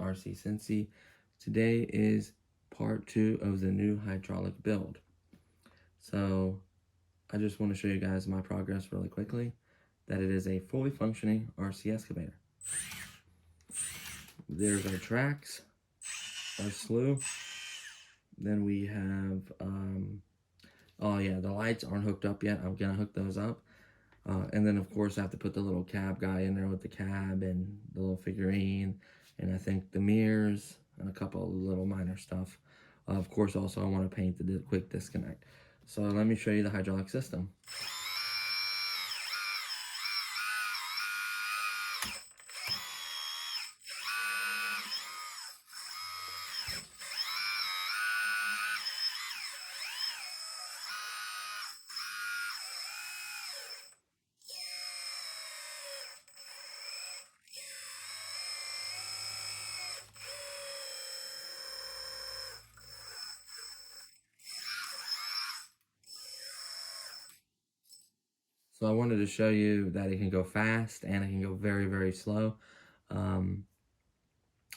RC Cincy. Today is part 2 of the new hydraulic build. So I just want to show you guys my progress really quickly, that it is a fully functioning RC excavator. There's our tracks, our slew. Then we have, oh yeah, the lights aren't hooked up yet. I'm gonna hook those up. And then, of course, I have to put the little cab guy in there with the cab and the little figurine, and I think the mirrors and a couple of little minor stuff. Of course, also, I want to paint the quick disconnect. So let me show you the hydraulic system. So I wanted to show you that it can go fast and it can go very, very slow.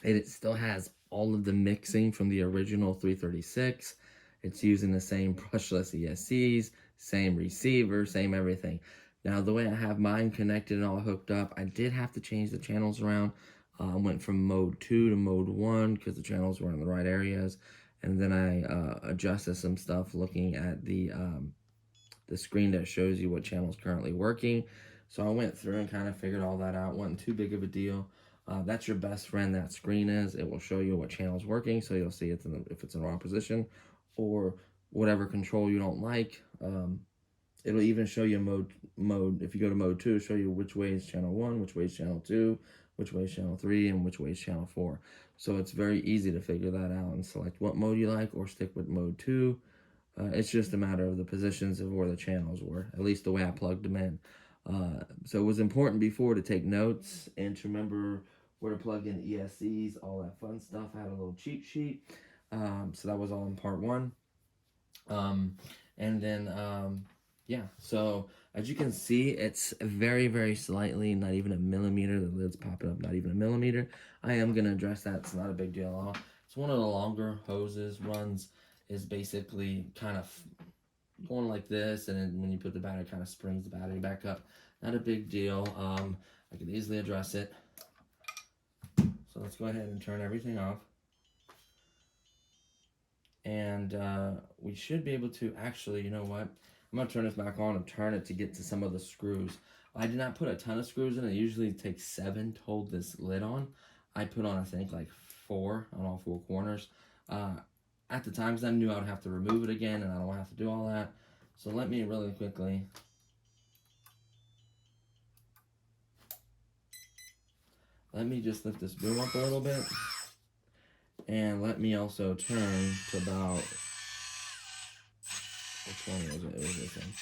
It still has all of the mixing from the original 336. It's using the same brushless ESCs, same receiver, same everything. Now, the way I have mine connected and all hooked up, I did have to change the channels around. I went from mode 2 to mode 1 because the channels were in the right areas. And then I adjusted some stuff looking at the screen that shows you what channel is currently working. So I went through and kind of figured all that out. Wasn't too big of a deal. That's your best friend, that screen is. It will show you what channel is working, so you'll see if it's in the wrong position or whatever control you don't like. It'll even show you mode. If you go to mode 2, it'll show you which way is channel 1, which way is channel 2, which way is channel 3, and which way is channel 4. So it's very easy to figure that out and select what mode you like or stick with mode 2. It's just a matter of the positions of where the channels were, at least the way I plugged them in. So it was important before to take notes and to remember where to plug in ESCs, all that fun stuff. I had a little cheat sheet. So that was all in part 1. And then, yeah, so as you can see, it's very, very slightly, not even a millimeter. The lid's popping up, not even a millimeter. I am going to address that. It's not a big deal at all. It's one of the longer hoses. Runs is basically kind of going like this, and then when you put the battery, it kind of springs the battery back up. Not a big deal. I can easily address it. So let's go ahead and turn everything off. And we should be able to actually, you know what? I'm going to turn this back on and turn it to get to some of the screws. I did not put a ton of screws in. It usually takes 7 to hold this lid on. I put on, I think, like 4 on all 4 corners. At the time, because I knew I would have to remove it again, and I don't want to have to do all that. So let me really quickly just lift this boom up a little bit, and let me also turn to about, which one was it? It was this one.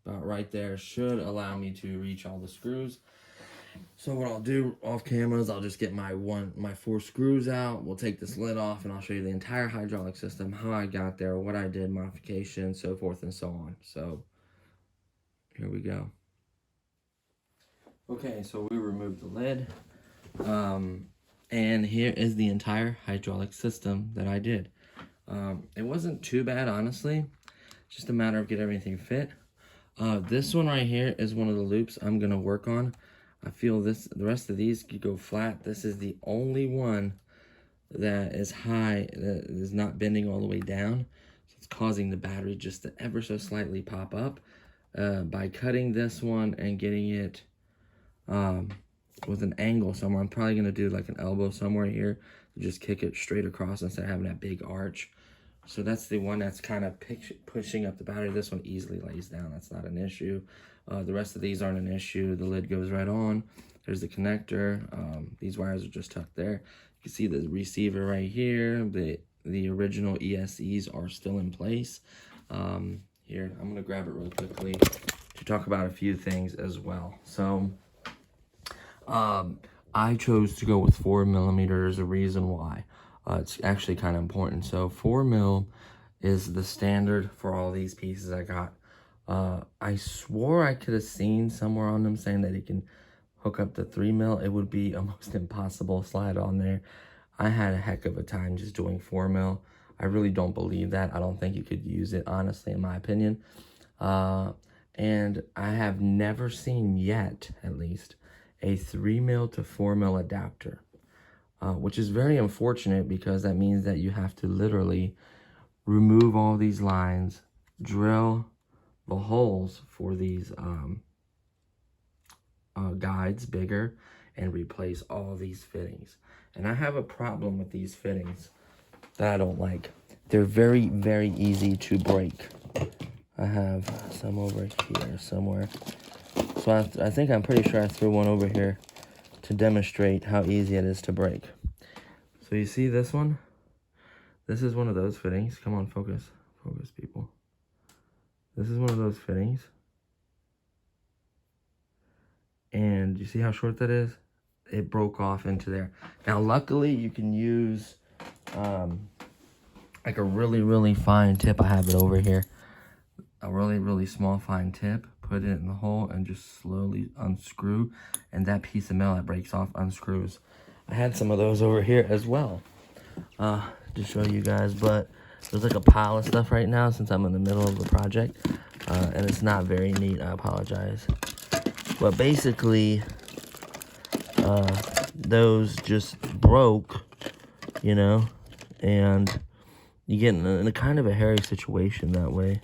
About right there should allow me to reach all the screws. So what I'll do off camera is I'll just get my 4 screws out. We'll take this lid off, and I'll show you the entire hydraulic system, how I got there, what I did, modifications, so forth and so on. So here we go. Okay, so we removed the lid. And here is the entire hydraulic system that I did. It wasn't too bad, honestly. Just a matter of getting everything fit. This one right here is one of the loops I'm going to work on. I feel the rest of these could go flat. This is the only one that is high, that is not bending all the way down. So it's causing the battery just to ever so slightly pop up. By cutting this one and getting it with an angle somewhere, I'm probably going to do like an elbow somewhere here to just kick it straight across instead of having that big arch. So that's the one that's kind of pushing up the battery. This one easily lays down. That's not an issue. The rest of these aren't an issue. The lid goes right on. There's the connector. These wires are just tucked there. You can see the receiver right here. The original ESCs are still in place. Here, I'm going to grab it really quickly to talk about a few things as well. So I chose to go with 4mm. There's a reason why. It's actually kind of important. So 4mm is the standard for all these pieces I got. I swore I could have seen somewhere on them saying that it can hook up to 3mm. It would be almost impossible to slide on there. I had a heck of a time just doing 4 mil. I really don't believe that. I don't think you could use it, honestly, in my opinion. And I have never seen yet, at least, a 3 mil to 4 mil adapter, which is very unfortunate because that means that you have to literally remove all these lines, drill the holes for these guides bigger, and replace all these fittings. And I have a problem with these fittings that I don't like. They're very, very easy to break. I have some over here somewhere. So I think I'm pretty sure I threw one over here to demonstrate how easy it is to break. So you see this one? This is one of those fittings. Come on, focus. Focus, people. This is one of those fittings. And you see how short that is? It broke off into there. Now, luckily, you can use like a really, really fine tip. I have it over here. A really, really small, fine tip. Put it in the hole and just slowly unscrew. And that piece of metal that breaks off unscrews. I had some of those over here as well to show you guys. But there's like a pile of stuff right now since I'm in the middle of the project. And it's not very neat. I apologize. But basically, those just broke, you know, and you get in a kind of a hairy situation that way.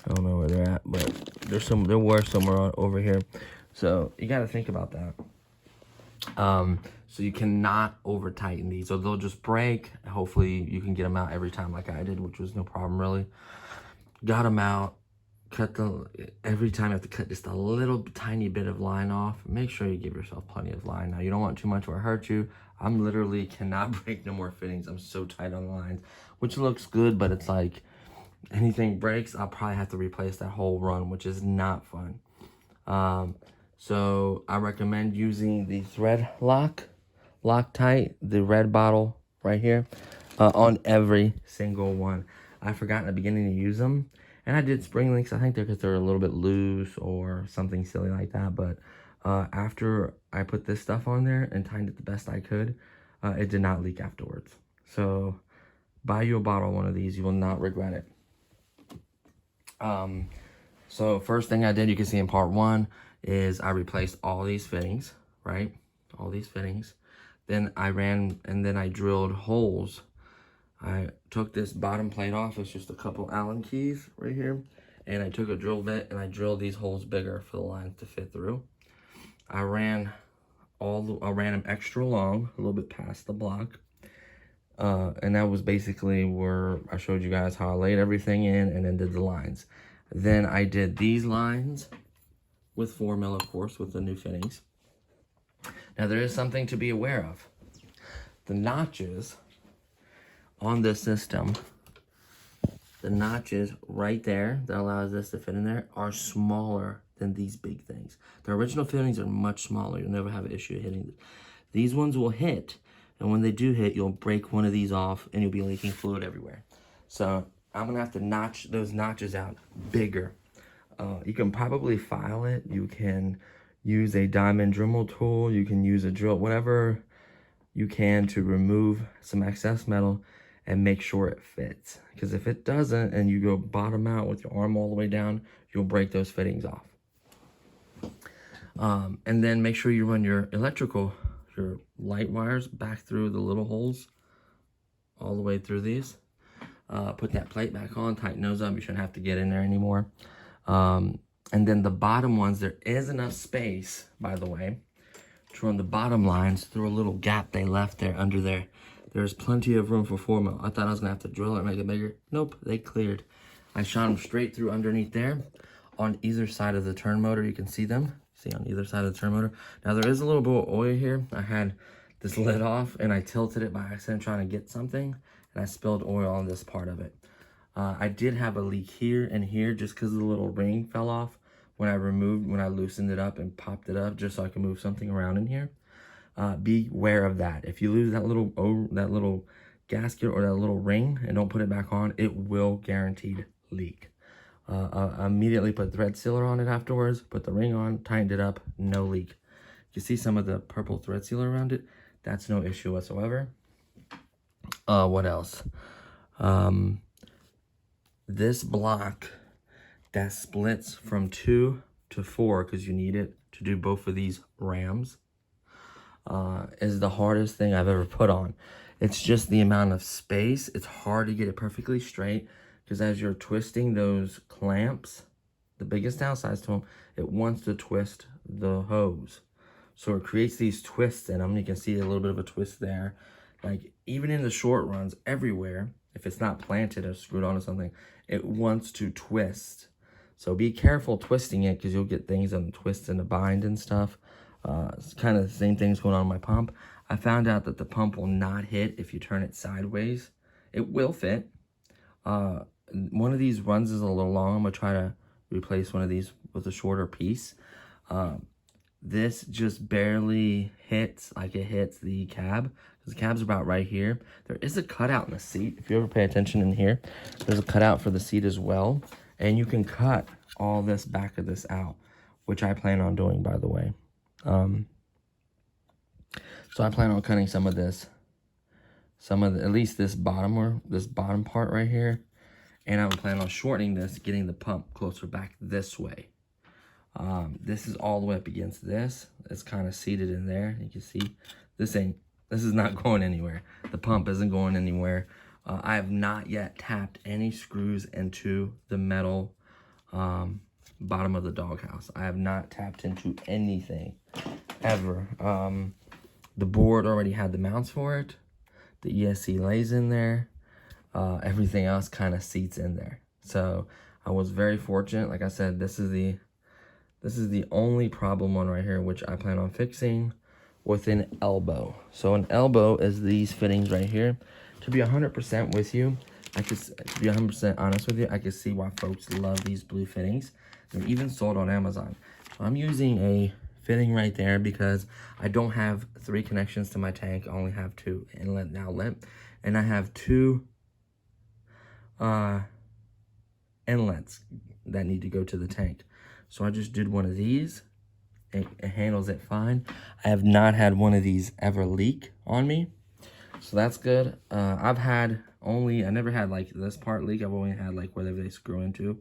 I don't know where they're at, but there were somewhere over here. So you got to think about that. So you cannot over tighten these, or they'll just break. Hopefully you can get them out every time like I did, which was no problem really. Got them out. Every time you have to cut just a little tiny bit of line off. Make sure you give yourself plenty of line. Now, you don't want too much or hurt you. I'm literally cannot break no more fittings. I'm so tight on the lines, which looks good, but it's like anything breaks, I'll probably have to replace that whole run, which is not fun. So I recommend using the thread Loctite, the red bottle right here, on every single one. I forgot in the beginning to use them. And I did spring links, I think they're because they're a little bit loose or something silly like that. But after I put this stuff on there and tightened it the best I could, it did not leak afterwards. So buy you a bottle of one of these. You will not regret it. So first thing I did, you can see in part 1, is I replaced all these fittings, right? All these fittings. Then I drilled holes. I took this bottom plate off. It's just a couple Allen keys right here. And I took a drill bit and I drilled these holes bigger for the lines to fit through. I ran them extra long, a little bit past the block. And that was basically where I showed you guys how I laid everything in and then did the lines. Then I did these lines with 4 mil, of course, with the new fittings. Now there is something to be aware of. The notches on this system, the notches right there that allows this to fit in there are smaller than these big things. The original fittings are much smaller. You'll never have an issue hitting them. These ones will hit, and when they do hit, you'll break one of these off and you'll be leaking fluid everywhere. So I'm gonna have to notch those notches out bigger. You can probably file it. You can use a diamond Dremel tool. You can use a drill, whatever you can to remove some excess metal and make sure it fits. Because if it doesn't and you go bottom out with your arm all the way down, you'll break those fittings off. And then make sure you run your light wires back through the little holes all the way through these. Put that plate back on, tighten those up. You shouldn't have to get in there anymore. And then the bottom ones, there is enough space, by the way, to run the bottom lines through a little gap they left there under there. There's plenty of room for 4 mil. I thought I was gonna have to drill it and make it bigger. Nope, they cleared. I shot them straight through underneath there on either side of the turn motor. You can see them. See on either side of the turn motor. Now there is a little bit of oil here. I had this lid off and I tilted it by accident trying to get something, and I spilled oil on this part of it. I did have a leak here and here just because the little ring fell off when I loosened it up and popped it up just so I could move something around in here. Beware of that. If you lose that little gasket or that little ring and don't put it back on, it will guaranteed leak. I immediately put thread sealer on it afterwards, put the ring on, tightened it up, no leak. You see some of the purple thread sealer around it? That's no issue whatsoever. What else? This block that splits from 2 to 4, because you need it to do both of these rams, is the hardest thing I've ever put on. It's just the amount of space. It's hard to get it perfectly straight, because as you're twisting those clamps, the biggest downside to them, it wants to twist the hose. So it creates these twists in them. You can see a little bit of a twist there. Like, even in the short runs, everywhere, if it's not planted or screwed onto something, it wants to twist. So be careful twisting it, because you'll get things on the twist and the bind and stuff. It's kind of the same things going on with my pump. I found out that the pump will not hit if you turn it sideways. It will fit. One of these runs is a little long. I'm going to try to replace one of these with a shorter piece. This just barely hits, like it hits the cab, because the cab's about right here. There is a cutout in the seat. If you ever pay attention in here, there's a cutout for the seat as well. And you can cut all this back of this out, which I plan on doing, by the way. So I plan on cutting some of this, at least this bottom part right here. And I would plan on shortening this, getting the pump closer back this way. This is all the way up against this. It's kind of seated in there. You can see this is not going anywhere. The pump isn't going anywhere. I have not yet tapped any screws into the metal bottom of the doghouse. I have not tapped into anything ever. The board already had the mounts for it. The ESC lays in there. Everything else kind of seats in there. So I was very fortunate. Like I said, this is the only problem one right here, which I plan on fixing with an elbow. So an elbow is these fittings right here. To be 100% with you, to be 100% honest with you, I can see why folks love these blue fittings. They're even sold on Amazon. So I'm using a fitting right there because I don't have 3 connections to my tank. I only have 2 inlet and outlet. And I have 2 inlets that need to go to the tank. So I just did one of these. It handles it fine. I have not had one of these ever leak on me. So that's good. I never had like this part leak. I've only had like whatever they screw into,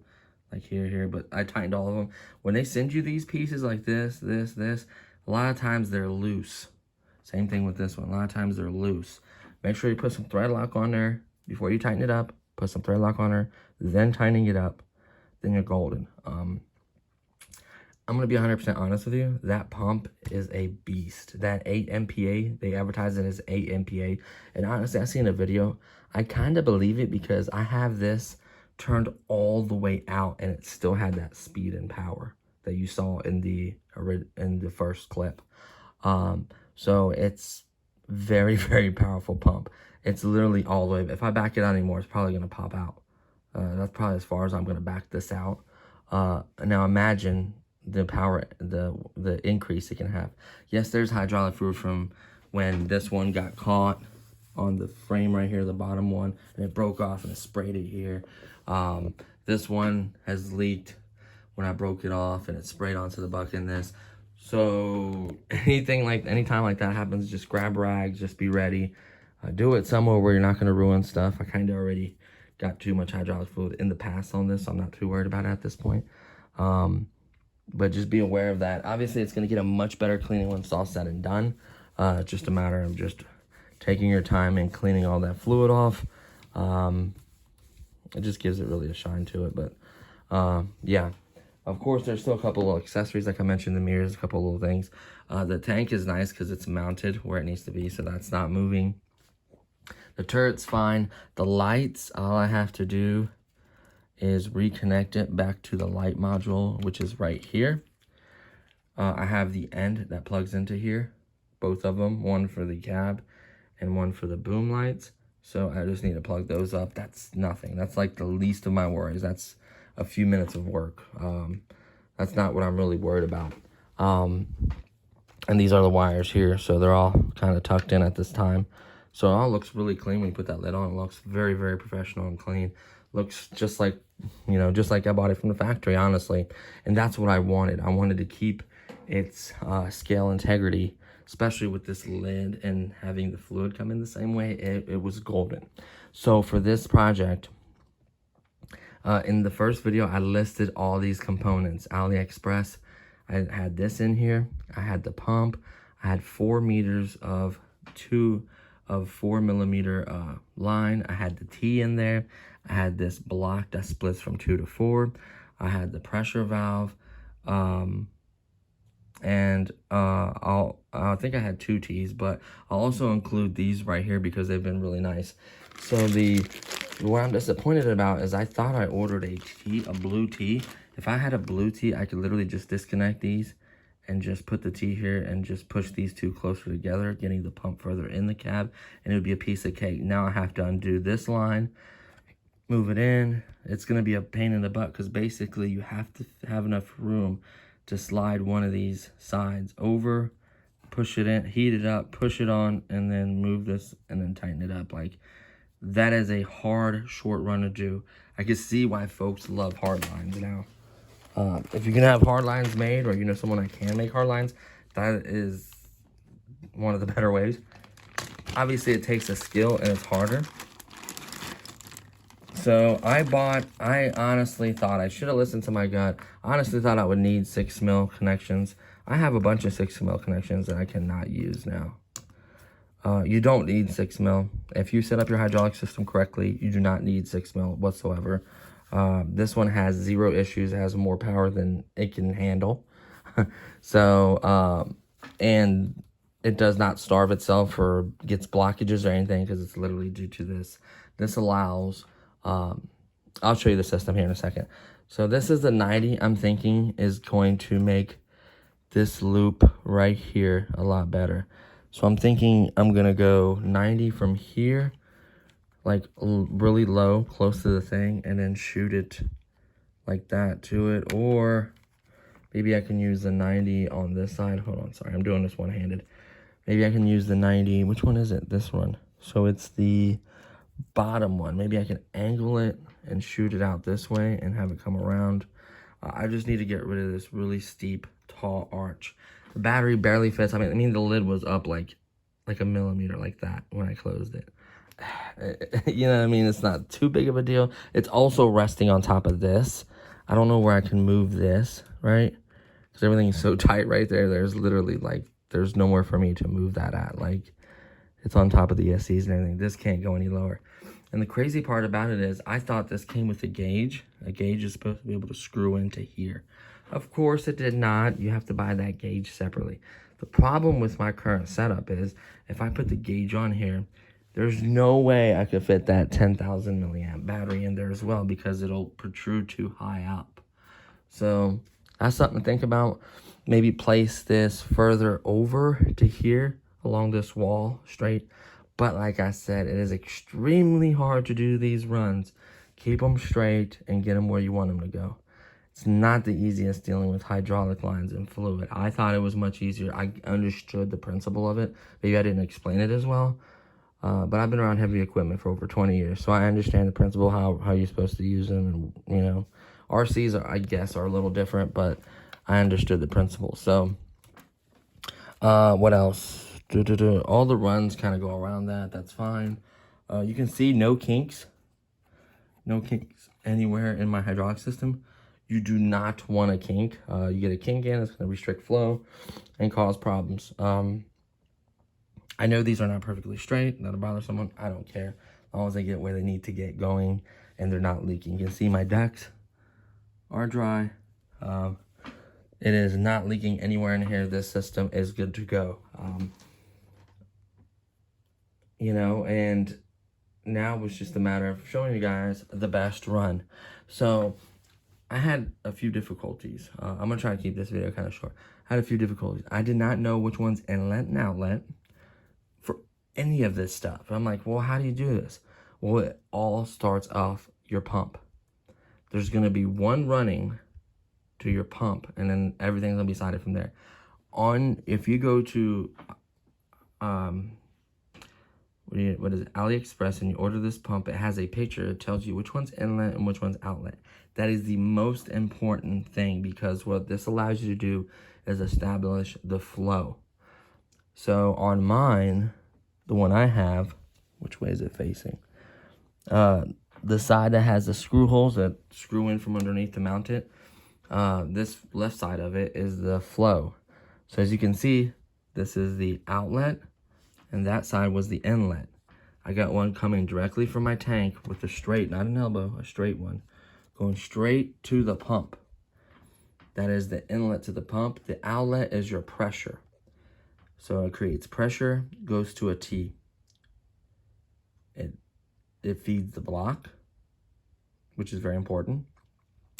like here, but I tightened all of them. When they send you these pieces like this, a lot of times they're loose. Same thing with this one. A lot of times they're loose. Make sure you put some thread lock on there before you tighten it up. Put some thread lock on there, then tightening it up. Then you're golden. I'm going to be 100% honest with you. That pump is a beast. That 8 MPa, they advertise it as 8 MPa. And honestly, I seen a video. I kind of believe it because I have this turned all the way out and it still had that speed and power that you saw in the first clip. So it's very, very powerful pump. It's literally all the way. If I back it out anymore, it's probably going to pop out. That's probably as far as I'm going to back this out. Now imagine the power, the increase it can have. Yes, there's hydraulic fluid from when this one got caught on the frame right here, the bottom one, and it broke off and it sprayed it here. This one has leaked when I broke it off and it sprayed onto the bucket in this. So anytime like that happens, just grab rags, just be ready. Do it somewhere where you're not going to ruin stuff. I kind of already got too much hydraulic fluid in the past on this, so I'm not too worried about it at this point. But just be aware of that. Obviously, it's going to get a much better cleaning when it's all said and done. It's just a matter of just taking your time and cleaning all that fluid off. It just gives it really a shine to it. But yeah, of course, there's still a couple of accessories, like I mentioned, the mirrors, a couple of little things. The tank is nice because it's mounted where it needs to be, so that's not moving. The turret's fine. The lights, all I have to do is reconnect it back to the light module, which is right here. I have the end that plugs into here, both of them, one for the cab and one for the boom lights. So I just need to plug those up. That's nothing. That's like the least of my worries. That's a few minutes of work. That's not what I'm really worried about. And these are the wires here, so they're all kind of tucked in at this time. So it all looks really clean when you put that lid on. It looks very, very professional and clean. Looks just like, just like I bought it from the factory, honestly. And that's what I wanted. I wanted to keep its scale integrity especially with this lid and having the fluid come in the same way. It was golden. So for this project, in the first video, I listed all these components. AliExpress, I had this in here. I had the pump. I had 4 meters of 4mm line. I had the T in there. I had this block that splits from 2 to 4. I had the pressure valve. And I think I had 2 T's, but I'll also include these right here because they've been really nice. So what I'm disappointed about is I thought I ordered a blue T. If I had a blue T, I could literally just disconnect these and just put the T here and just push these two closer together, getting the pump further in the cab, and it would be a piece of cake. Now I have to undo this line, move it in. It's gonna be a pain in the butt because basically you have to have enough room to slide one of these sides over, push it in, heat it up, push it on, and then move this and then tighten it up. Like, that is a hard short run to do. I can see why folks love hard lines now. If you can have hard lines made, or you know someone that can make hard lines, that is one of the better ways. Obviously it takes a skill and it's harder. So I honestly thought, I should have listened to my gut. I honestly thought I would need 6mm connections. I have a bunch of 6mm connections that I cannot use now. You don't need 6mm. If you set up your hydraulic system correctly, you do not need 6mm whatsoever. This one has 0 issues. It has more power than it can handle. So, and it does not starve itself or gets blockages or anything because it's literally due to this. This allows, I'll show you the system here in a second. So this is the 90 I'm thinking is going to make this loop right here a lot better. So I'm thinking I'm going to go 90 from here, like really low, close to the thing, and then shoot it like that to it. Or maybe I can use the 90 on this side. Hold on, sorry, I'm doing this one-handed. Maybe I can use the 90. Which one is it? This one. So it's the bottom one. Maybe I can angle it and shoot it out this way and have it come around. I just need to get rid of this really steep, tall arch. The battery barely fits. I mean the lid was up like a millimeter like that when I closed it. You know what I mean? It's not too big of a deal. It's also resting on top of this. I don't know where I can move this, right? Because everything's so tight right there. There's literally like, there's nowhere for me to move that at. Like, it's on top of the ESCs and everything. This can't go any lower. And the crazy part about it is I thought this came with a gauge. A gauge is supposed to be able to screw into here. Of course, it did not. You have to buy that gauge separately. The problem with my current setup is if I put the gauge on here, there's no way I could fit that 10,000 milliamp battery in there as well because it'll protrude too high up. So that's something to think about. Maybe place this further over to here along this wall straight. But like I said, it is extremely hard to do these runs. Keep them straight and get them where you want them to go. It's not the easiest dealing with hydraulic lines and fluid. I thought it was much easier. I understood the principle of it. Maybe I didn't explain it as well. But I've been around heavy equipment for over 20 years. So I understand the principle, how you're supposed to use them. And, you know, RCs, I guess, are a little different. But I understood the principle. So what else? All the runs kind of go around that. That's fine. You can see no kinks. No kinks anywhere in my hydraulic system. You do not want a kink. You get a kink in, it's going to restrict flow and cause problems. I know these are not perfectly straight. That'll bother someone. I don't care. As long as they get where they need to get going and they're not leaking. You can see my decks are dry. It is not leaking anywhere in here. This system is good to go. You know, and now it's just a matter of showing you guys the best run. So I had a few difficulties. I'm going to try to keep this video kind of short. I had a few difficulties. I did not know which one's inlet and outlet for any of this stuff. I'm like, well, how do you do this? Well, it all starts off your pump. There's going to be one running to your pump, and then everything's going to be sided from there. If you go to what is it, AliExpress, and you order this pump, it has a picture. It tells you which one's inlet and which one's outlet. That is the most important thing because what this allows you to do is establish the flow. So on mine, the one I have, which way is it facing? The side that has the screw holes that screw in from underneath to mount it, this left side of it is the flow. So as you can see, this is the outlet, and that side was the inlet. I got one coming directly from my tank with a straight, not an elbow, a straight one, going straight to the pump. That is the inlet to the pump. The outlet is your pressure. So it creates pressure, goes to a T. It feeds the block, which is very important.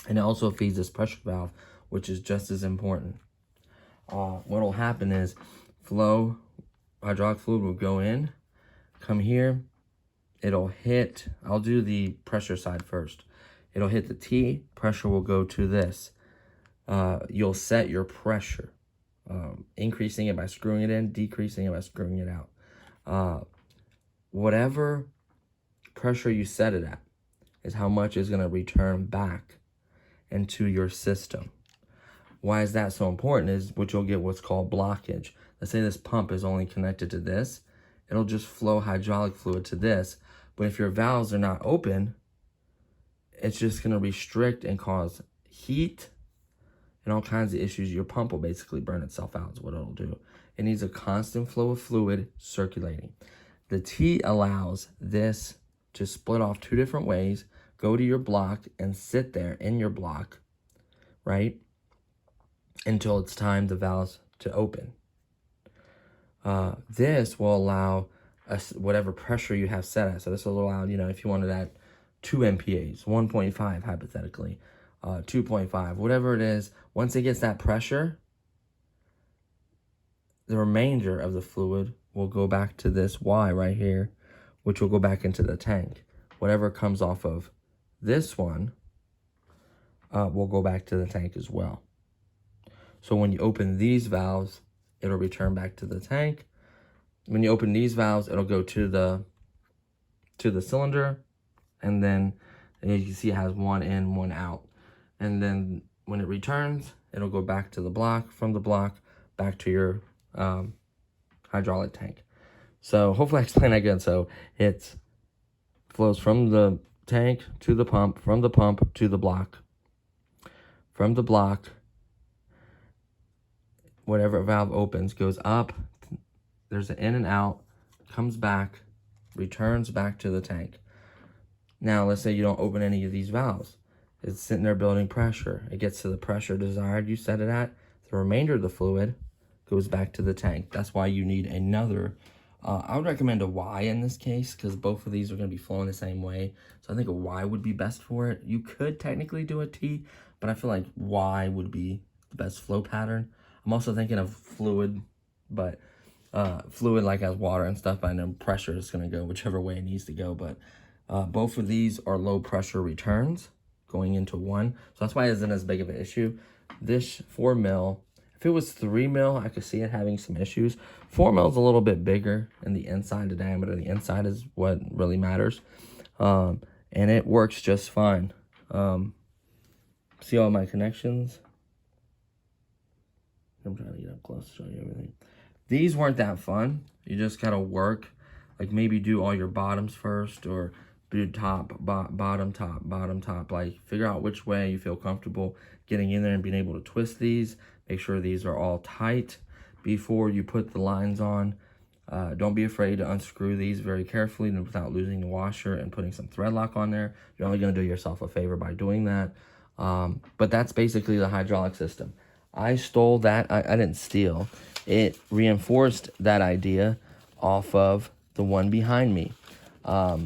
And it also feeds this pressure valve, which is just as important. What will happen is hydraulic fluid will go in, come here, it'll hit, I'll do the pressure side first. It'll hit the T, pressure will go to this. You'll set your pressure, increasing it by screwing it in, decreasing it by screwing it out. Whatever pressure you set it at is how much is going to return back into your system. Why is that so important is what you'll get what's called blockage. Let's say this pump is only connected to this. It'll just flow hydraulic fluid to this. But if your valves are not open, it's just going to restrict and cause heat and all kinds of issues. Your pump will basically burn itself out is what it'll do. It needs a constant flow of fluid circulating. The T allows this to split off two different ways, go to your block and sit there in your block, right? Until it's time the valves to open. This will allow whatever pressure you have set at. So this will allow, if you wanted at 2 MPAs, 1.5 hypothetically, 2.5, whatever it is, once it gets that pressure, the remainder of the fluid will go back to this Y right here, which will go back into the tank. Whatever comes off of this one will go back to the tank as well. So when you open these valves, it'll return back to the tank. When you open these valves, it'll go to the cylinder, and then as you can see, it has one in, one out. And then when it returns, it'll go back to the block, from the block back to your hydraulic tank. So hopefully I explained that good. So it flows from the tank to the pump, from the pump to the block, from the block, whatever valve opens goes up, there's an in and out, comes back, returns back to the tank. Now let's say you don't open any of these valves. It's sitting there building pressure. It gets to the pressure desired you set it at. The remainder of the fluid goes back to the tank. That's why you need another. I would recommend a Y in this case because both of these are going to be flowing the same way. So I think a Y would be best for it. You could technically do a T, but I feel like Y would be the best flow pattern. I'm also thinking of fluid, but fluid like as water and stuff. But I know pressure is going to go whichever way it needs to go. But both of these are low pressure returns going into one. So that's why it isn't as big of an issue. This 4 mil, if it was 3 mil, I could see it having some issues. 4 mil is a little bit bigger in the inside. The diameter of the inside is what really matters. And it works just fine. See all my connections? I'm trying to get up close to show you everything. These weren't that fun. You just gotta work. Like maybe do all your bottoms first, or do top, bottom, top, bottom, top. Like figure out which way you feel comfortable getting in there and being able to twist these. Make sure these are all tight before you put the lines on. Don't be afraid to unscrew these very carefully and without losing the washer and putting some thread lock on there. You're only going to do yourself a favor by doing that. But that's basically the hydraulic system. I stole that. I didn't steal. It reinforced that idea off of the one behind me. I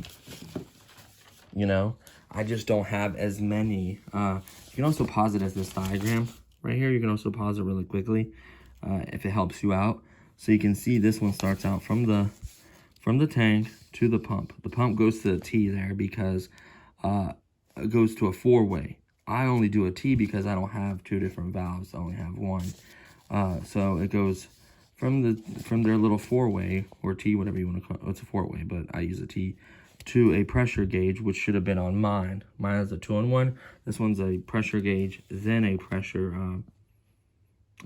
just don't have as many. You can also pause it as this diagram right here. You can also pause it really quickly if it helps you out. So you can see this one starts out from the tank to the pump. The pump goes to the T there because it goes to a 4-way. I only do a T because I don't have 2 different valves. I only have one. So it goes from their little 4-way or T, whatever you want to call it. It's a 4-way, but I use a T, to a pressure gauge, which should have been on mine. Mine is a 2-in-1. This one's a pressure gauge, then a pressure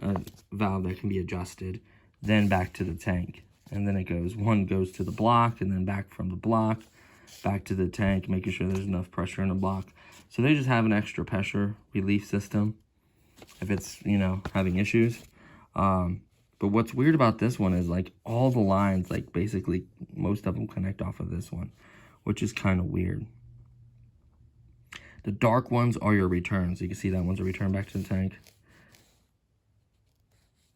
valve that can be adjusted, then back to the tank. And then it goes, one goes to the block, and then back from the block, back to the tank, making sure there's enough pressure in the block. So they just have an extra pressure relief system if it's, you know, having issues. But what's weird about this one is, like, all the lines, like, basically most of them connect off of this one, which is kind of weird. The dark ones are your returns. You can see that one's a return back to the tank.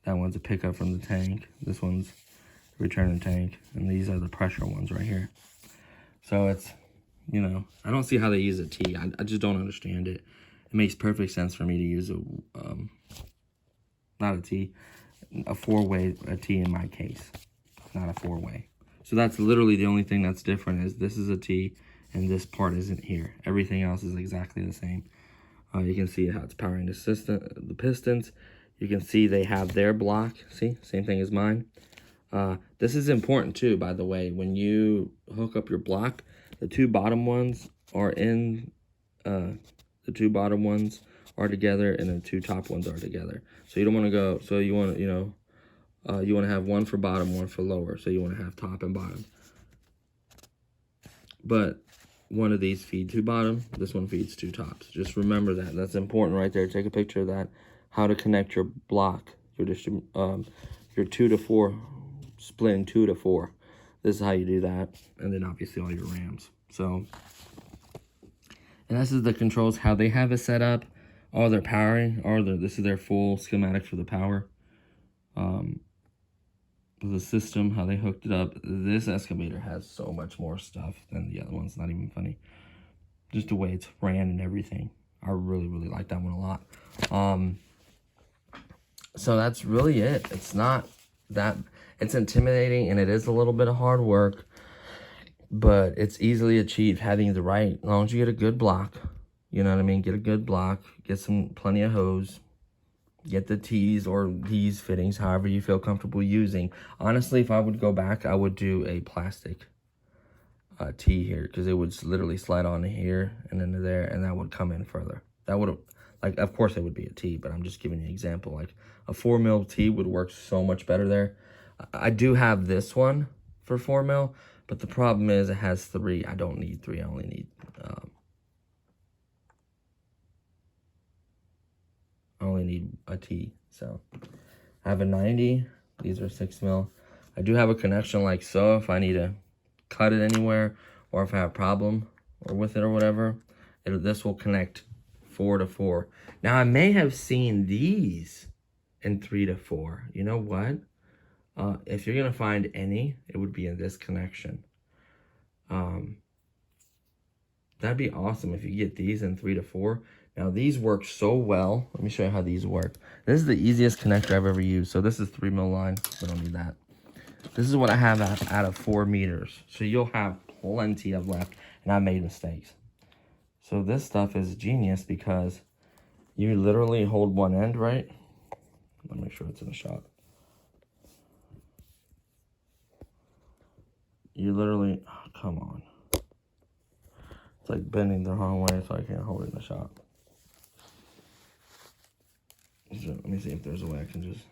That one's a pickup from the tank. This one's a return to the tank. And these are the pressure ones right here. So it's, you know, I don't see how they use a T. I just don't understand it. It makes perfect sense for me to use a, not a T, a four-way, a T in my case, not a four-way. So that's literally the only thing that's different, is this is a T and this part isn't here. Everything else is exactly the same. You can see how it's powering the pistons. You can see they have their block. See, same thing as mine. This is important too, by the way. When you hook up your block, the two bottom ones are in, the two bottom ones are together, and the two top ones are together. So you don't want to go, so you want to, you know, you want to have one for bottom, one for lower. So you want to have top and bottom. But one of these feeds to bottom, this one feeds two tops. Just remember that. That's important right there. Take a picture of that. How to connect your block, your 2 to 4, splitting 2 to 4. This is how you do that. And then obviously all your rams. So, and this is the controls, how they have it set up. All their powering, this is their full schematic for the power. The system, how they hooked it up. This excavator has so much more stuff than the other one's. Not even funny. Just the way it's ran and everything. I really, really like that one a lot. So that's really it. It's not that, it's intimidating, and it is a little bit of hard work, but it's easily achieved having the right, as long as you get a good block, you know what I mean? Get a good block, get plenty of hose, get the T's or these fittings, however you feel comfortable using. Honestly, if I would go back, I would do a plastic T here, because it would literally slide on here and into there, and that would come in further. That would have, like, of course it would be a T, but I'm just giving you an example. Like a 4mm T would work so much better there. I do have this one for 4mm, but the problem is it has 3. I don't need 3. I only need a T. So I have a 90. These are 6mm. I do have a connection like so if I need to cut it anywhere, or if I have a problem or with it or whatever. This will connect 4 to 4. Now I may have seen these in 3 to 4. You know what? If you're gonna find any, it would be in this connection. That'd be awesome if you get these in 3 to 4. Now these work so well. Let me show you how these work. This is the easiest connector I've ever used. So this is 3mm line. We don't need that. This is what I have out of 4 meters. So you'll have plenty of left, and I made mistakes. So this stuff is genius because you literally hold one end, right? Let me make sure it's in the shot. You literally, oh, come on. It's like bending the wrong way, so I can't hold it in the shot. So let me see if there's a way I can just...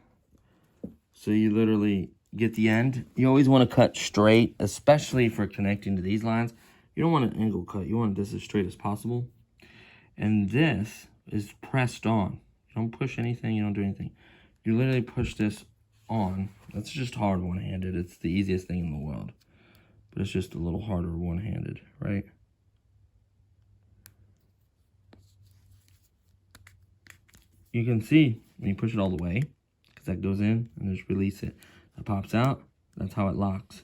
So you literally get the end. You always want to cut straight, especially for connecting to these lines. You don't want an angle cut. You want this as straight as possible. And this is pressed on. You don't push anything. You don't do anything. You literally push this on. That's just hard one-handed. It's the easiest thing in the world. But it's just a little harder one-handed, right? You can see when you push it all the way, because that goes in and just release it. That pops out. That's how it locks.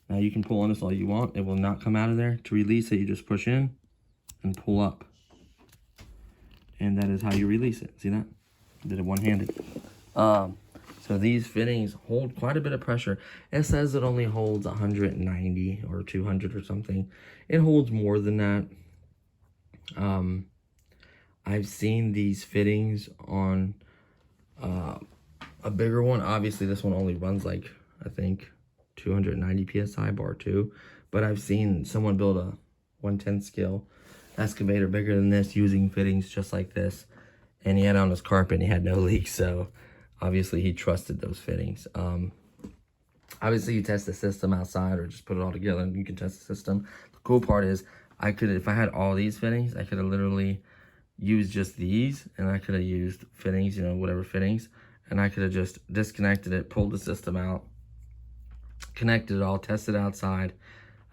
Now you can pull on this all you want. It will not come out of there. To release it, you just push in and pull up. And that is how you release it. See that? I did it one-handed. So these fittings hold quite a bit of pressure. It says it only holds 190 or 200 or something. It holds more than that. I've seen these fittings on a bigger one. Obviously, this one only runs like, I think, 290 PSI bar 2. But I've seen someone build a 110 scale excavator bigger than this using fittings just like this. And he had it on his carpet and he had no leaks. So obviously he trusted those fittings. Obviously you test the system outside or just put it all together and you can test the system. The cool part is I could, if I had all these fittings, I could have literally used just these, and I could have used fittings, you know, whatever fittings, and I could have just disconnected it, pulled the system out, connected it all, tested it outside,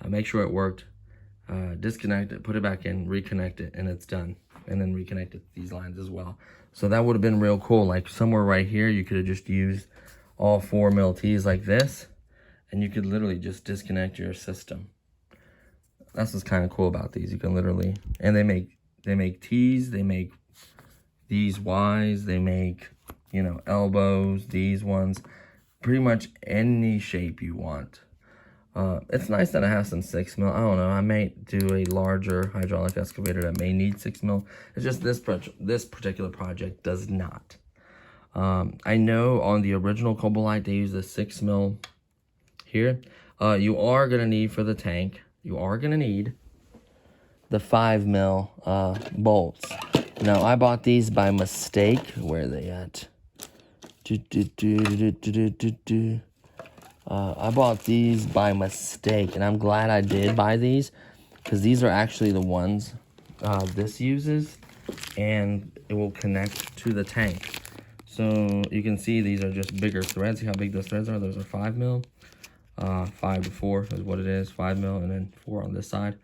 make sure it worked, disconnect it, put it back in, reconnect it, and it's done. And then reconnect it to these lines as well. So that would have been real cool. Like somewhere right here, you could have just used all 4 mil T's like this, and you could literally just disconnect your system. That's what's kind of cool about these. You can literally, and they make T's, they make these Y's, they make, you know, elbows, these ones, pretty much any shape you want. It's nice that I have some 6 mil. I don't know. I may do a larger hydraulic excavator that may need 6 mil. It's just this particular project does not. I know on the original Kabolite they use the 6 mil here. You are gonna need for the tank. You are gonna need the 5 mil bolts. Now I bought these by mistake. Where are they at? I bought these by mistake, and I'm glad I did buy these, because these are actually the ones this uses, and it will connect to the tank. So you can see these are just bigger threads. See how big those threads are? Those are 5 mil. 5 to 4 is what it is. 5 mil, and then 4 on this side.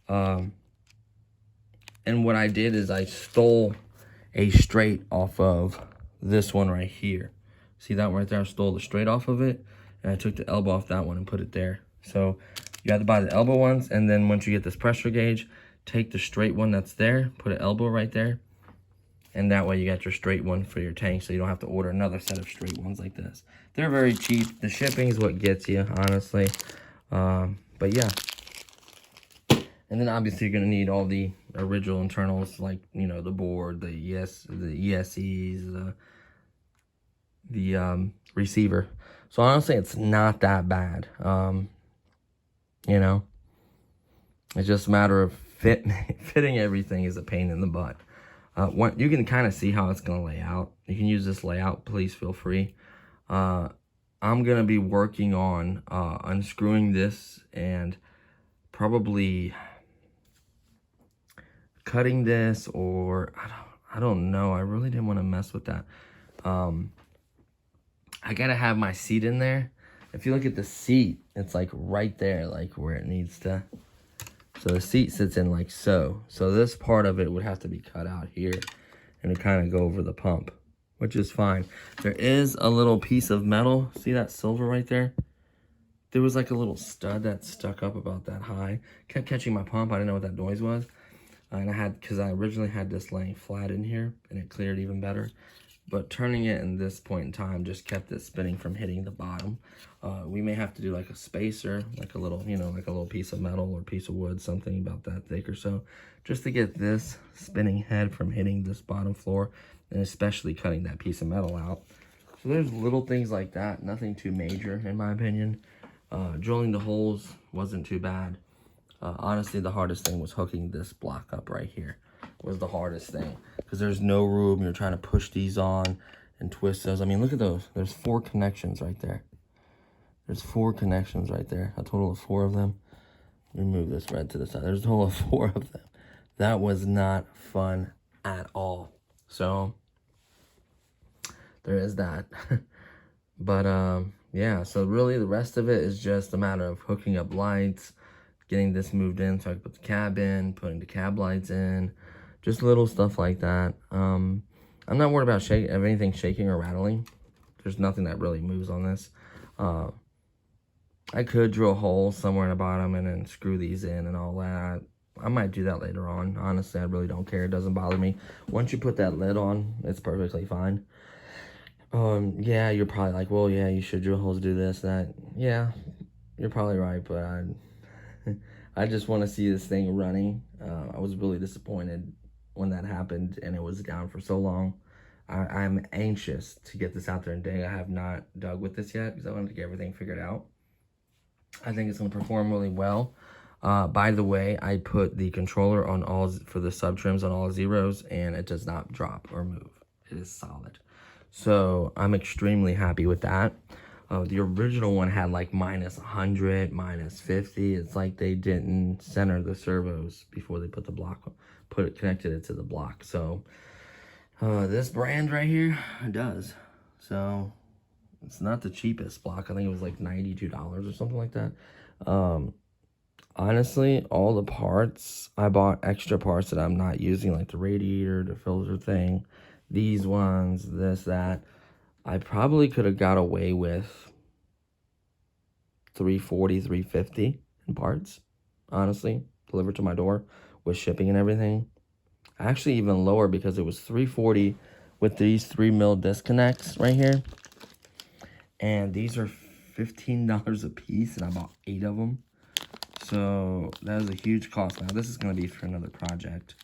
And what I did is I stole a straight off of this one right here. See that one right there? I stole the straight off of it, and I took the elbow off that one and put it there. So you have to buy the elbow ones, and then once you get this pressure gauge, take the straight one that's there, put an elbow right there, and that way you got your straight one for your tank, so you don't have to order another set of straight ones like this. They're very cheap. The shipping is what gets you, honestly. But yeah. And then obviously you're gonna need all the original internals, like, you know, the board, the ESCs, the receiver. So honestly, it's not that bad. You know, it's just a matter of fitting everything is a pain in the butt. You can kind of see how it's gonna lay out. You can use this layout. Please feel free. I'm gonna be working on unscrewing this and probably cutting this, or I don't know. I really didn't want to mess with that. I gotta have my seat in there. If you look at the seat, it's like right there, like where it needs to. So the seat sits in like so. So this part of it would have to be cut out here, and to kind of go over the pump, which is fine. There is a little piece of metal. See that silver right there? There was like a little stud that stuck up about that high. Kept catching my pump. I didn't know what that noise was. And because I originally had this laying flat in here, and it cleared even better. But turning it in this point in time just kept it spinning from hitting the bottom. We may have to do like a spacer, like a little, you know, like a little piece of metal or piece of wood, something about that thick or so, just to get this spinning head from hitting this bottom floor, and especially cutting that piece of metal out. So there's little things like that, nothing too major in my opinion. Drilling the holes wasn't too bad. Honestly, the hardest thing was hooking this block up right here. Was the hardest thing, because there's no room. You're trying to push these on and twist those. I mean, look at those. There's 4 connections right there. There's 4 connections right there. A total of 4 of them. Remove this red to the side. There's a total of 4 of them. That was not fun at all. So there is that. But yeah, so really the rest of it is just a matter of hooking up lights, getting this moved in so I can put the cab in, putting the cab lights in, just little stuff like that. I'm not worried about anything shaking or rattling. There's nothing that really moves on this. I could drill holes somewhere in the bottom and then screw these in and all that. I might do that later on. Honestly, I really don't care. It doesn't bother me. Once you put that lid on, it's perfectly fine. Yeah, you're probably like, well, yeah, you should drill holes, do this, that. Yeah, you're probably right, but I just want to see this thing running. I was really disappointed when that happened and it was down for so long. I'm anxious to get this out there and dig. I have not dug with this yet because I wanted to get everything figured out. I think it's going to perform really well. By the way, I put the controller on all, for the sub trims on all zeros, and it does not drop or move. It is solid. So I'm extremely happy with that. The original one had like minus 100, minus 50. It's like they didn't center the servos before they put the block, connected it to the block. So this brand right here does. So it's not the cheapest block. I think it was like $92 or something like that. Honestly, all the parts, I bought extra parts that I'm not using, like the radiator, the filter thing, these ones, this, that. I probably could have got away with $340, $350 in parts, honestly, delivered to my door with shipping and everything. Actually, even lower, because it was $340 with these 3mm disconnects right here. And these are $15 a piece, and I bought 8 of them. So that was a huge cost. Now this is going to be for another project.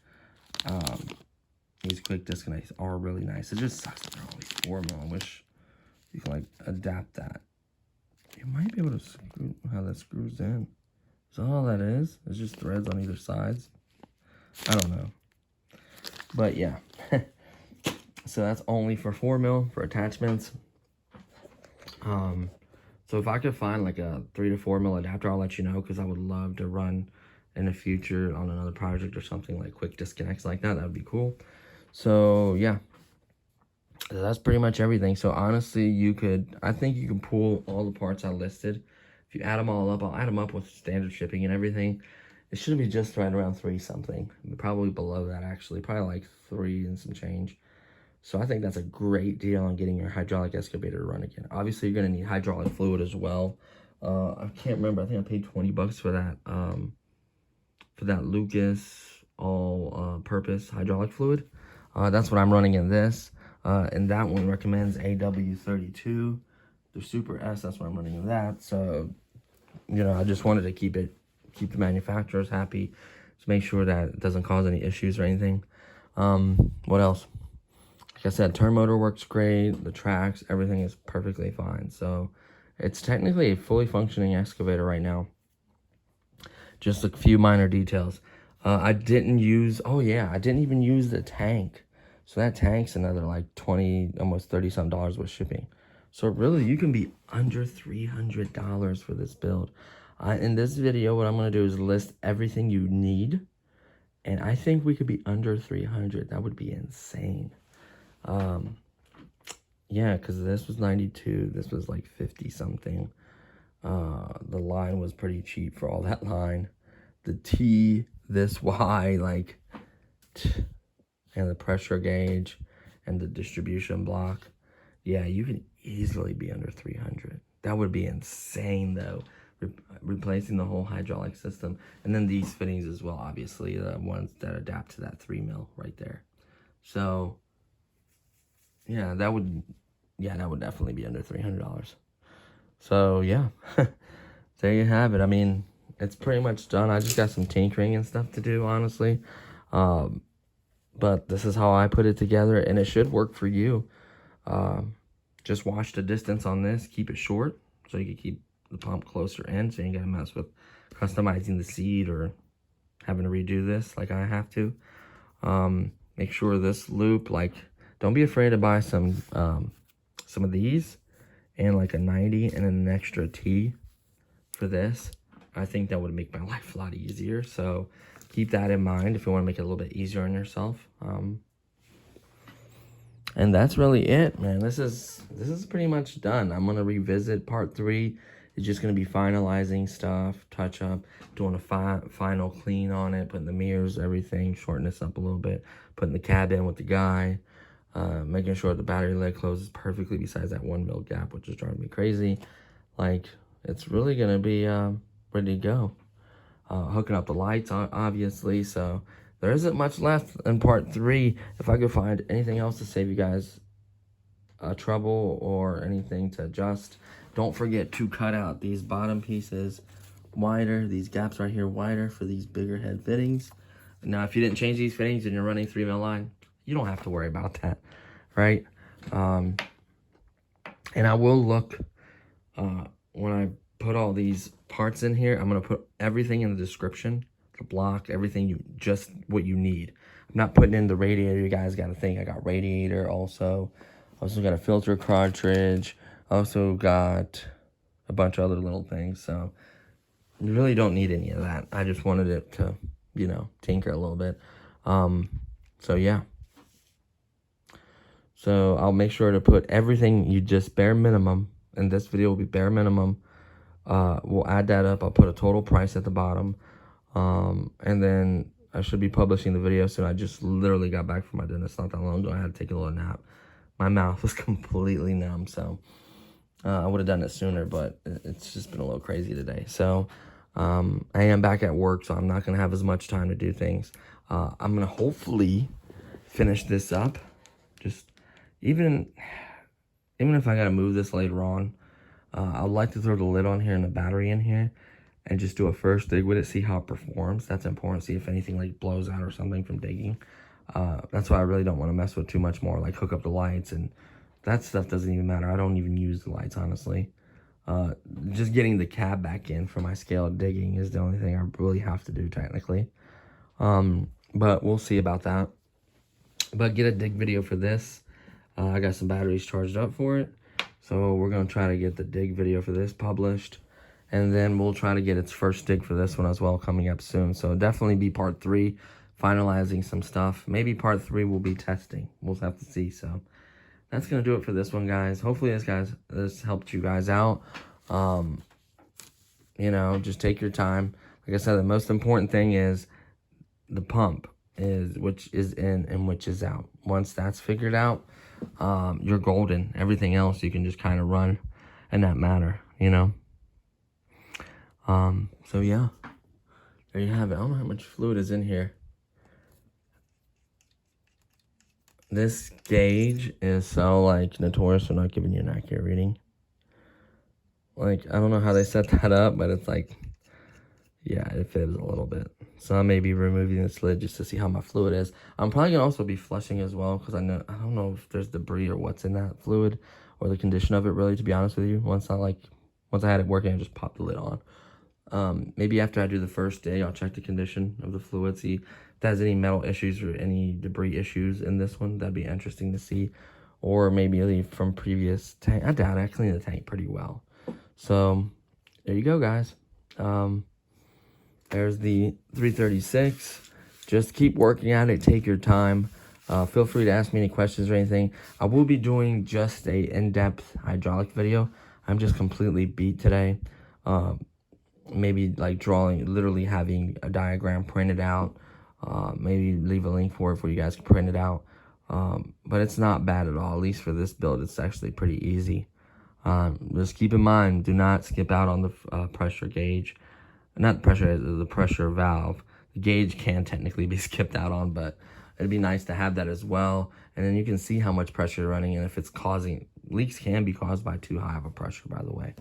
These quick disconnects are really nice. It just sucks that they're only 4mm. I wish you can like adapt that. You might be able to screw how that screws in. Is that all that is? It's just threads on either sides. I don't know. But yeah. So that's only for 4mm for attachments. So if I could find like a 3 to 4mm adapter, I'll let you know, because I would love to run in the future on another project or something like quick disconnects like that. That would be cool. So yeah, that's pretty much everything. So honestly, I think you can pull all the parts I listed. If you add them all up, I'll add them up with standard shipping and everything. It should be just right around 3 something. Probably below that, actually. Probably like 3 and some change. So I think that's a great deal on getting your hydraulic excavator to run again. Obviously, you're going to need hydraulic fluid as well. I can't remember. I think I paid $20 for that Lucas all-purpose hydraulic fluid. That's what I'm running in this. And that one recommends AW32. The Super S, that's what I'm running in that. So, you know, I just wanted to keep the manufacturers happy. Just make sure that it doesn't cause any issues or anything. What else? Like I said, turn motor works great. The tracks, everything is perfectly fine. So it's technically a fully functioning excavator right now. Just a few minor details. I didn't even use the tank. So that tank's another like 20, almost 30 some dollars with shipping. So really, you can be under $300 for this build. In this video, what I'm going to do is list everything you need. And I think we could be under 300. That would be insane. Yeah, because this was 92. This was like 50 something. The line was pretty cheap for all that line. The T, this Y, like, and the pressure gauge and the distribution block. Yeah, you can easily be under 300. That would be insane, though. Replacing the whole hydraulic system. And then these fittings as well, obviously, the ones that adapt to that 3mm right there. So yeah, that would definitely be under $300. So yeah, there you have it. I mean, it's pretty much done. I just got some tinkering and stuff to do, honestly. But this is how I put it together, and it should work for you. Just watch the distance on this. Keep it short so you can keep the pump closer in, so you ain't got to mess with customizing the seat or having to redo this like I have to. Make sure this loop, like, don't be afraid to buy some of these and like a 90 and an extra T for this. I think that would make my life a lot easier. So keep that in mind if you want to make it a little bit easier on yourself. And that's really it, man. This is pretty much done. I'm gonna revisit part 3. It's just gonna be finalizing stuff, touch up, doing a final clean on it, putting the mirrors, everything, shorten this up a little bit, putting the cab in with the guy. Making sure the battery lid closes perfectly besides that 1mm gap, which is driving me crazy. Like, it's really going to be ready to go. Hooking up the lights, obviously. So there isn't much left in part 3. If I could find anything else to save you guys trouble or anything to adjust, don't forget to cut out these bottom pieces wider, these gaps right here wider for these bigger head fittings. Now, if you didn't change these fittings and you're running 3mm line, you don't have to worry about that, right? And I will look, when I put all these parts in here, I'm going to put everything in the description, the block, everything, just what you need. I'm not putting in the radiator. You guys got to think I got radiator also. Also got a filter cartridge. Also got a bunch of other little things. So you really don't need any of that. I just wanted it to, you know, tinker a little bit. So yeah. So I'll make sure to put everything, you just bare minimum, and this video will be bare minimum. We'll add that up. I'll put a total price at the bottom. And then I should be publishing the video soon. I just literally got back from my dentist not that long ago. I had to take a little nap. My mouth was completely numb, so I would have done it sooner, but it's just been a little crazy today. So I am back at work, so I'm not going to have as much time to do things. I'm going to hopefully finish this up. Just even if I got to move this later on, I'd like to throw the lid on here and the battery in here and just do a first dig with it, see how it performs. That's important. See if anything like blows out or something from digging. That's why I really don't want to mess with too much more, like hook up the lights, and that stuff doesn't even matter. I don't even use the lights, honestly. Just getting the cab back in for my scale digging is the only thing I really have to do technically. But we'll see about that. But get a dig video for this. I got some batteries charged up for it. So we're going to try to get the dig video for this published. And then we'll try to get its first dig for this one as well coming up soon. So definitely be part 3, finalizing some stuff. Maybe part 3 will be testing. We'll have to see. So that's going to do it for this one, guys. Hopefully this helped you guys out. You know, just take your time. Like I said, the most important thing is the pump, which is in and which is out. Once that's figured out, you're golden. Everything else you can just kind of run in that manner, you know. So yeah, there you have it. I don't know how much fluid is in here. This gauge is so like notorious for not giving you an accurate reading. Like, I don't know how they set that up, but it's like, yeah, it fibs a little bit. So I may be removing this lid just to see how my fluid is. I'm probably gonna also be flushing as well, because I don't know if there's debris or what's in that fluid or the condition of it, really, to be honest with you. Once I had it working, I just popped the lid on. Maybe after I do the first day, I'll check the condition of the fluid, see if there's any metal issues or any debris issues in this one. That'd be interesting to see. Or maybe from previous tank. I doubt I cleaned the tank pretty well. So there you go, guys. There's the 336. Just keep working at it. Take your time. Feel free to ask me any questions or anything. I will be doing just a in-depth hydraulic video. I'm just completely beat today. Maybe like literally having a diagram printed out. Maybe leave a link for it you guys can print it out. But it's not bad at all. At least for this build, it's actually pretty easy. Just keep in mind, do not skip out on the pressure gauge. Not pressure, the pressure valve. The gauge can technically be skipped out on, but it'd be nice to have that as well. And then you can see how much pressure you're running, and if it's causing, leaks can be caused by too high of a pressure, by the way.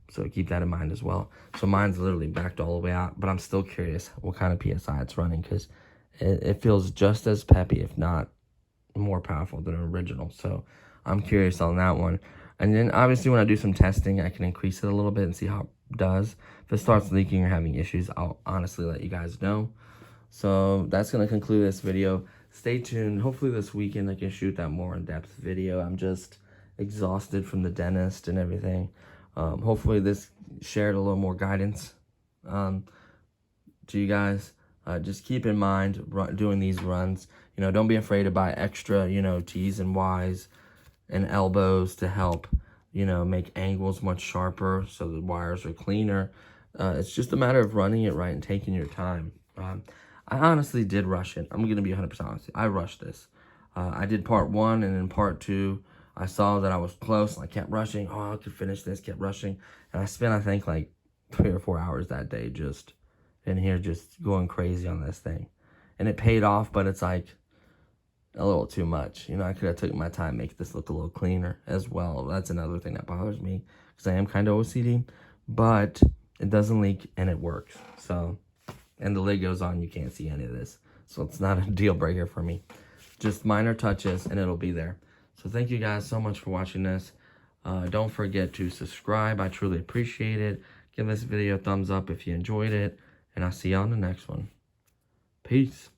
So keep that in mind as well. So mine's literally backed all the way out, but I'm still curious what kind of PSI it's running, because it feels just as peppy, if not more powerful than an original. So I'm curious on that one. And then obviously when I do some testing, I can increase it a little bit and see how it does. If it starts leaking or having issues, I'll honestly let you guys know. So that's going to conclude this video. Stay tuned. Hopefully this weekend I can shoot that more in-depth video. I'm just exhausted from the dentist and everything. Hopefully this shared a little more guidance to you guys. Just keep in mind doing these runs. You know, don't be afraid to buy extra, you know, T's and Y's and elbows to help, you know, make angles much sharper so the wires are cleaner. It's just a matter of running it right and taking your time. I honestly did rush it. I'm going to be 100% honest. I rushed this. I did part 1, and then part 2, I saw that I was close, and I kept rushing. Oh, I could finish this, kept rushing. And I spent, I think, like 3 or 4 hours that day just in here just going crazy on this thing. And it paid off, but it's like a little too much. You know, I could have taken my time, make this look a little cleaner as well. That's another thing that bothers me, because I am kind of OCD. But it doesn't leak, and it works. So, and the lid goes on, you can't see any of this. So it's not a deal breaker for me. Just minor touches, and it'll be there. So thank you guys so much for watching this. Don't forget to subscribe. I truly appreciate it. Give this video a thumbs up if you enjoyed it. And I'll see you on the next one. Peace.